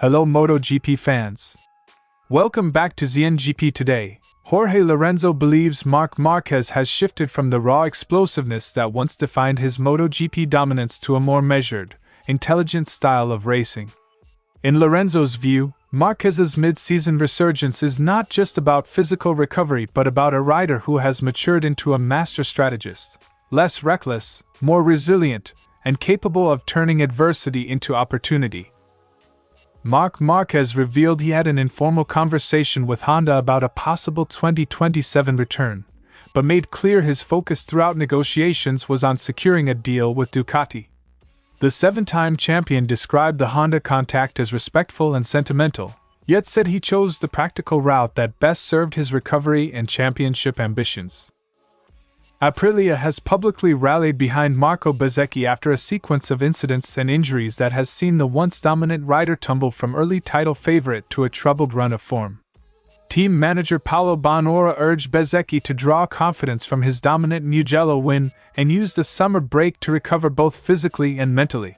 Hello MotoGP fans. Welcome back to ZNGP today. Jorge Lorenzo believes Marc Márquez has shifted from the raw explosiveness that once defined his MotoGP dominance to a more measured, intelligent style of racing. In Lorenzo's view, Márquez's mid-season resurgence is not just about physical recovery but about a rider who has matured into a master strategist, less reckless, more resilient, and capable of turning adversity into opportunity. Marc Márquez revealed he had an informal conversation with Honda about a possible 2027 return, but made clear his focus throughout negotiations was on securing a deal with Ducati. The seven-time champion described the Honda contact as respectful and sentimental, yet said he chose the practical route that best served his recovery and championship ambitions. Aprilia has publicly rallied behind Marco Bezzecchi after a sequence of incidents and injuries that has seen the once dominant rider tumble from early title favorite to a troubled run of form. Team manager Paolo Bonora urged Bezzecchi to draw confidence from his dominant Mugello win and use the summer break to recover both physically and mentally.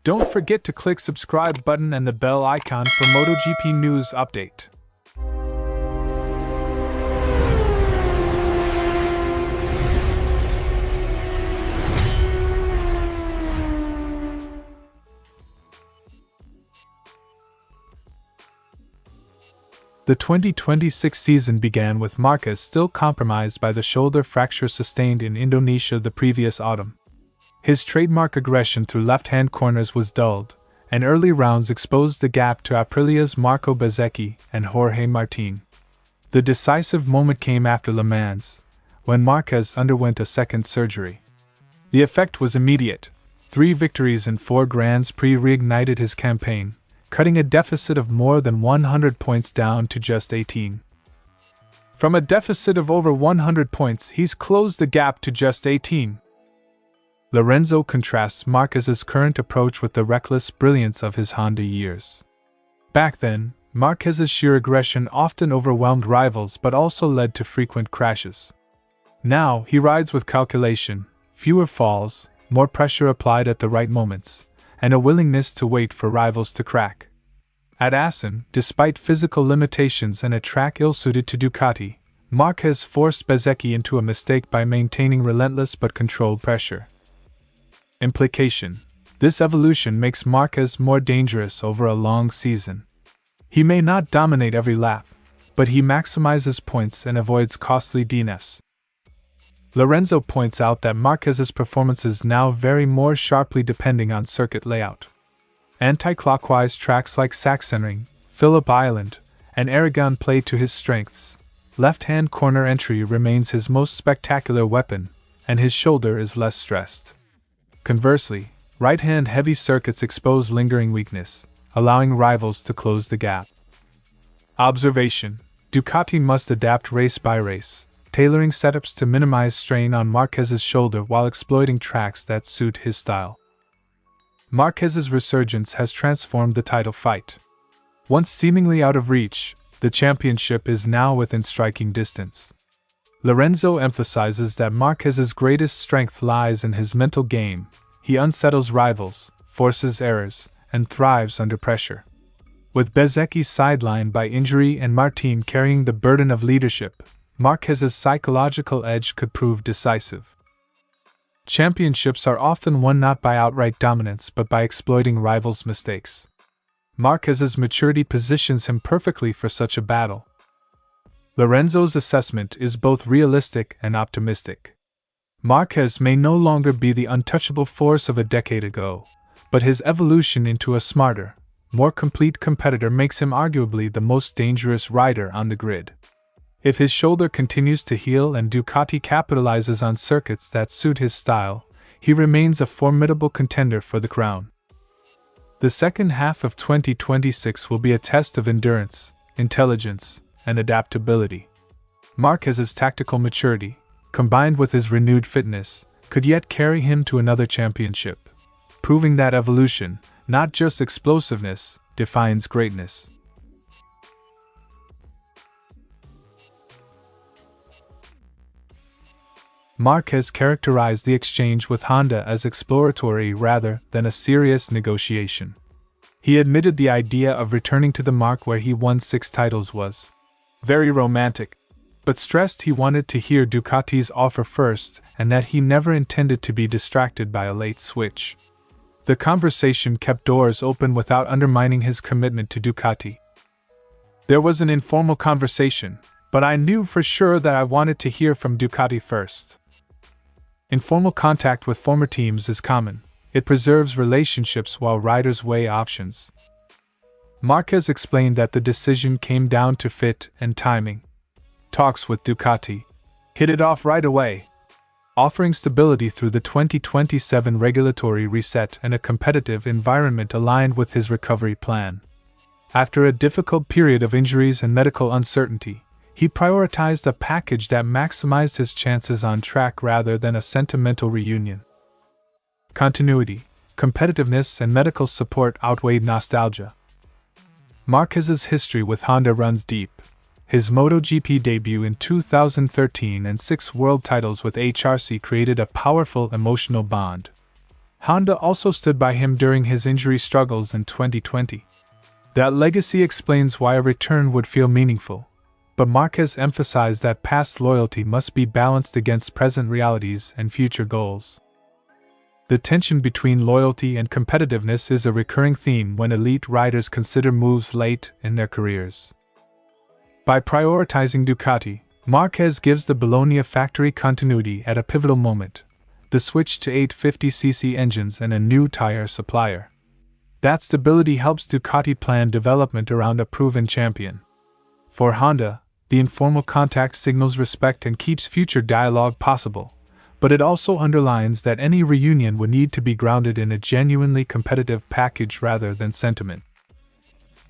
Don't forget to click subscribe button and the bell icon for MotoGP news update. The 2026 season began with Márquez still compromised by the shoulder fracture sustained in Indonesia the previous autumn. His trademark aggression through left-hand corners was dulled, and early rounds exposed the gap to Aprilia's Marco Bezzecchi and Jorge Martin. The decisive moment came after Le Mans, when Márquez underwent a second surgery. The effect was immediate. 3 victories and 4 Grands Prix reignited his campaign, cutting a deficit of more than 100 points down to just 18. From a deficit of over 100 points, he's closed the gap to just 18. Lorenzo contrasts Márquez's current approach with the reckless brilliance of his Honda years. Back then, Márquez's sheer aggression often overwhelmed rivals but also led to frequent crashes. Now, he rides with calculation, fewer falls, more pressure applied at the right moments, and a willingness to wait for rivals to crack. At Assen, despite physical limitations and a track ill-suited to Ducati, Márquez forced Bezzecchi into a mistake by maintaining relentless but controlled pressure. Implication: this evolution makes Márquez more dangerous over a long season. He may not dominate every lap, but he maximizes points and avoids costly DNFs. Lorenzo points out that Márquez's performances now vary more sharply depending on circuit layout. Anti-clockwise tracks like Sachsenring, Phillip Island, and Aragon play to his strengths. Left-hand corner entry remains his most spectacular weapon, and his shoulder is less stressed. Conversely, right-hand heavy circuits expose lingering weakness, allowing rivals to close the gap. Observation: Ducati must adapt race by race, tailoring setups to minimize strain on Márquez's shoulder while exploiting tracks that suit his style. Márquez's resurgence has transformed the title fight. Once seemingly out of reach, the championship is now within striking distance. Lorenzo emphasizes that Márquez's greatest strength lies in his mental game. He unsettles rivals, forces errors, and thrives under pressure. With Bezzecchi sidelined by injury and Martin carrying the burden of leadership, Márquez's psychological edge could prove decisive. Championships are often won not by outright dominance but by exploiting rivals' mistakes. Márquez's maturity positions him perfectly for such a battle. Lorenzo's assessment is both realistic and optimistic. Márquez may no longer be the untouchable force of a decade ago, but his evolution into a smarter, more complete competitor makes him arguably the most dangerous rider on the grid. If his shoulder continues to heal and Ducati capitalizes on circuits that suit his style, he remains a formidable contender for the crown. The second half of 2026 will be a test of endurance, intelligence, and adaptability. Márquez's tactical maturity, combined with his renewed fitness, could yet carry him to another championship, proving that evolution, not just explosiveness, defines greatness. Márquez characterized the exchange with Honda as exploratory rather than a serious negotiation. He admitted the idea of returning to the marque where he won 6 titles was very romantic, but stressed he wanted to hear Ducati's offer first and that he never intended to be distracted by a late switch. The conversation kept doors open without undermining his commitment to Ducati. There was an informal conversation, but I knew for sure that I wanted to hear from Ducati first. Informal contact with former teams is common. It preserves relationships while riders weigh options. Márquez explained that the decision came down to fit and timing. Talks with Ducati hit it off right away, offering stability through the 2027 regulatory reset and a competitive environment aligned with his recovery plan. After a difficult period of injuries and medical uncertainty, he prioritized a package that maximized his chances on track rather than a sentimental reunion. Continuity, competitiveness, and medical support outweighed nostalgia. Márquez's history with Honda runs deep. His MotoGP debut in 2013 and 6 world titles with HRC created a powerful emotional bond. Honda also stood by him during his injury struggles in 2020. That legacy explains why a return would feel meaningful, but Márquez emphasized that past loyalty must be balanced against present realities and future goals. The tension between loyalty and competitiveness is a recurring theme when elite riders consider moves late in their careers. By prioritizing Ducati, Márquez gives the Bologna factory continuity at a pivotal moment: the switch to 850cc engines and a new tire supplier. That stability helps Ducati plan development around a proven champion. For Honda, the informal contact signals respect and keeps future dialogue possible, but it also underlines that any reunion would need to be grounded in a genuinely competitive package rather than sentiment.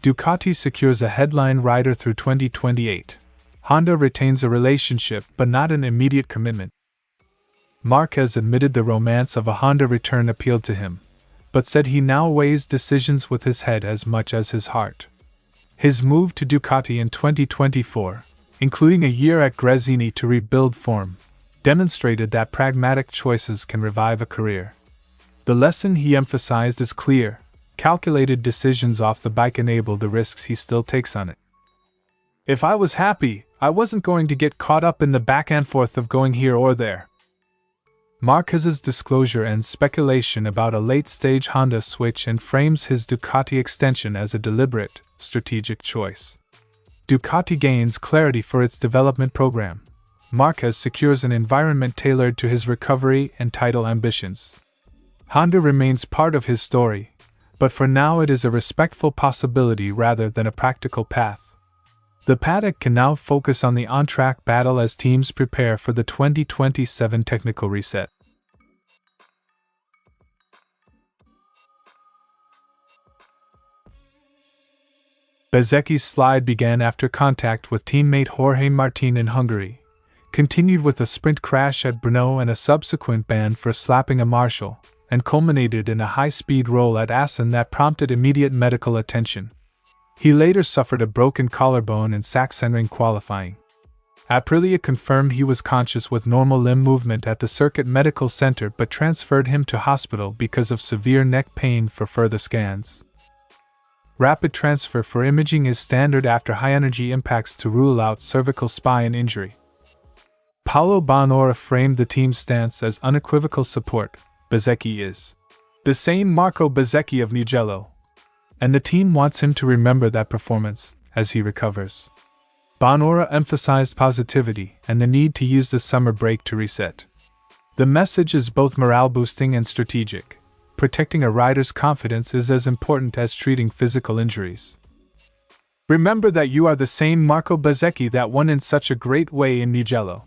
Ducati secures a headline rider through 2028. Honda retains a relationship but not an immediate commitment. Márquez admitted the romance of a Honda return appealed to him, but said he now weighs decisions with his head as much as his heart. His move to Ducati in 2024, including a year at Gresini to rebuild form, demonstrated that pragmatic choices can revive a career. The lesson he emphasized is clear: calculated decisions off the bike enable the risks he still takes on it. If I was happy, I wasn't going to get caught up in the back and forth of going here or there. Márquez's disclosure ends speculation about a late-stage Honda switch and frames his Ducati extension as a deliberate, strategic choice. Ducati gains clarity for its development program. Márquez secures an environment tailored to his recovery and title ambitions. Honda remains part of his story, but for now it is a respectful possibility rather than a practical path. The paddock can now focus on the on-track battle as teams prepare for the 2027 technical reset. Bezzecchi's slide began after contact with teammate Jorge Martin in Hungary, continued with a sprint crash at Brno and a subsequent ban for slapping a marshal, and culminated in a high-speed roll at Assen that prompted immediate medical attention. He later suffered a broken collarbone in Sachsenring qualifying. Aprilia confirmed he was conscious with normal limb movement at the Circuit Medical Center but transferred him to hospital because of severe neck pain for further scans. Rapid transfer for imaging is standard after high-energy impacts to rule out cervical spine injury. Paolo Bonora framed the team's stance as unequivocal support. Bezzecchi is the same Marco Bezzecchi of Mugello, and the team wants him to remember that performance as he recovers. Bonora emphasized positivity and the need to use the summer break to reset. The message is both morale-boosting and strategic. Protecting a rider's confidence is as important as treating physical injuries. Remember that you are the same Marco Bezzecchi that won in such a great way in Mugello.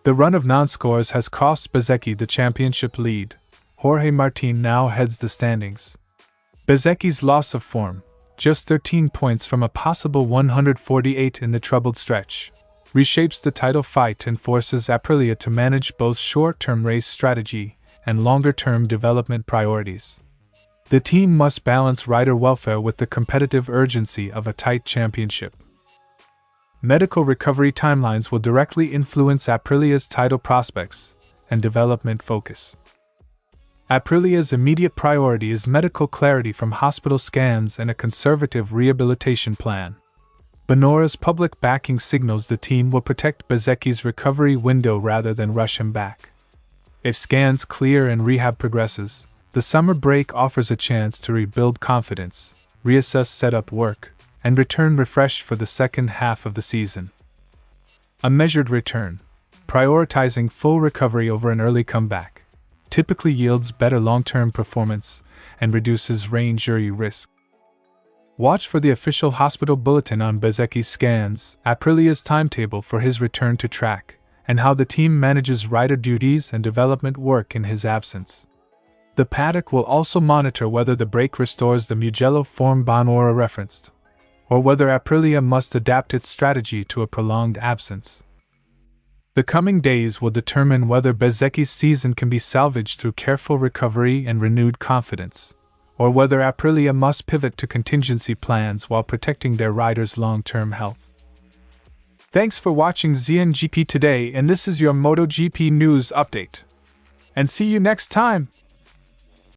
The run of non-scores has cost Bezzecchi the championship lead. Jorge Martin now heads the standings. Bezzecchi's loss of form, just 13 points from a possible 148 in the troubled stretch, reshapes the title fight and forces Aprilia to manage both short-term race strategy and longer-term development priorities. The team must balance rider welfare with the competitive urgency of a tight championship. Medical recovery timelines will directly influence Aprilia's title prospects and development focus. Aprilia's immediate priority is medical clarity from hospital scans and a conservative rehabilitation plan. Benora's public backing signals the team will protect Bezzecchi's recovery window rather than rush him back. If scans clear and rehab progresses, the summer break offers a chance to rebuild confidence, reassess setup work, and return refreshed for the second half of the season. A measured return, prioritizing full recovery over an early comeback, typically yields better long-term performance and reduces re-injury risk. Watch for the official hospital bulletin on Bezzecchi's scans, Aprilia's timetable for his return to track, and how the team manages rider duties and development work in his absence. The paddock will also monitor whether the break restores the Mugello form Bonora referenced, or whether Aprilia must adapt its strategy to a prolonged absence. The coming days will determine whether Bezzecchi's season can be salvaged through careful recovery and renewed confidence, or whether Aprilia must pivot to contingency plans while protecting their riders' long-term health. Thanks for watching ZNGP today, and this is your MotoGP news update. And see you next time!